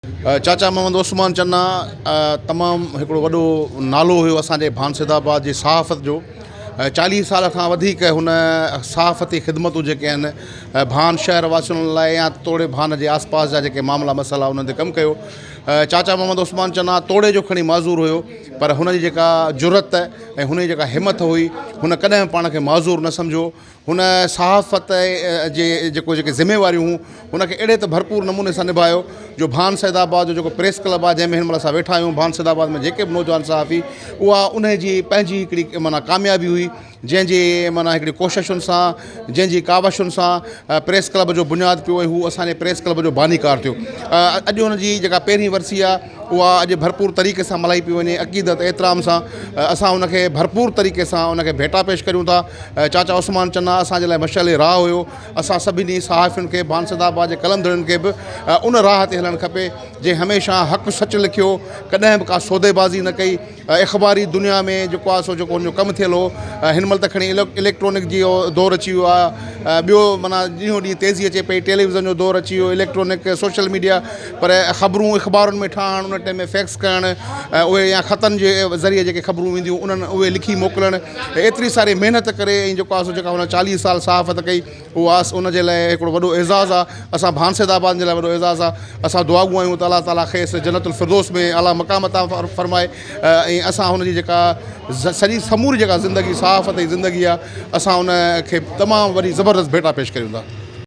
चाचा मोहम्मद उस्मान चन्ना तमामु हिकिड़ो वॾो नालो हुयो असांजे भानसिदाबाद जी सहाफ़त जो। 40 साल खां वधीक हुन सहाफ़ती ख़िदमतूं जेके आहिनि भान शहर वासियुनि लाइ या तोड़े भान जे आसपास जा जेके मामला मसइला उन्हनि ते कमु कयो। चाचा मोहम्मद उस्मान चन्ना तोड़े जो खणी माज़ूर हुयो, पर हुन जी जेका जुरत ऐं हुन जी जेका हिमत हुई हुन कॾहिं पाण खे माज़ूर न सम्झो। हुन सहाफ़त जे जेके ज़िम्मेवारियूं हुयूं हुनखे अहिड़े त भरपूर नमूने सां निभायो जो भान सैदाबाद जो जेको प्रेस क्लब आहे जंहिंमें हिन महिल असां वेठा आहियूं, भान सैदाबाद में जेके बि नौजवान सहाफ़ी, उहा उन जी पंहिंजी हिकिड़ी माना कामयाबी हुई जंहिंजी माना हिकिड़ी कोशिशुनि सां, जंहिंजी कावशुनि सां प्रेस क्लब जो बुनियादु पियो ऐं हू असांजे प्रेस क्लब जो बानीकार थियो। अॼु हुन जी जेका पहिरीं वरसी आहे उहा अॼु भरपूर तरीक़े सां मल्हाई पई वञे, अक़ीदत एतिराम सां असां हुनखे भरपूर तरीक़े सां हुनखे भेटा पेश करियूं था। चाचा उस्मान चन्ना असांजे लाइ मशाले राह हुयो। असां सभिनी सहाफ़ियुनि खे, भानसदाबाद जे कलमदड़नि खे बि उन राह ते हलणु खपे जंहिं हमेशह हक़ सच लिखियो, कॾहिं बि का सौदेबाज़ी न कई। अख़बारी दुनिया में जेको आहे सो जेको हुनजो कमु थियल हो, हिन महिल त खणी इलेक्ट्रॉनिक जी दौरु अची वियो आहे। ॿियो माना ॾींहों ॾींहुं तेज़ी अचे पई, टेलीविज़न जो दौरु अची वियो, इलेक्ट्रॉनिक सोशल मीडिया, पर ख़बरूं अख़बारुनि में ठाहिण, उन टाइम में फैक्स करणु, उहे या ख़तनि जे ज़रिए जेके ख़बरूं ईंदियूं उन्हनि उहे लिखी मोकिलणु, एतिरी सारी महिनत करे ऐं जेको आहे सो जेका हुन 40 साल सहाफ़त कई उहा उनजे लाइ हिकिड़ो वॾो एज़ाज़ु आहे। असां भानसदाबाद जे लाइ वॾो एज़ाज़ु आहे। असां दुआऊं आहियूं त अलाह ताला खेसि जन्नतुल फिरदौस में आला मक़ाम अता फ़रमाए ऐं असां हुनजी जेका सॼी समूरी जेका ज़िंदगी सहाफ़त जी ज़िंदगी आहे असां हुनखे तमामु वॾी ज़बरदस्त भेटा पेश करियूं था।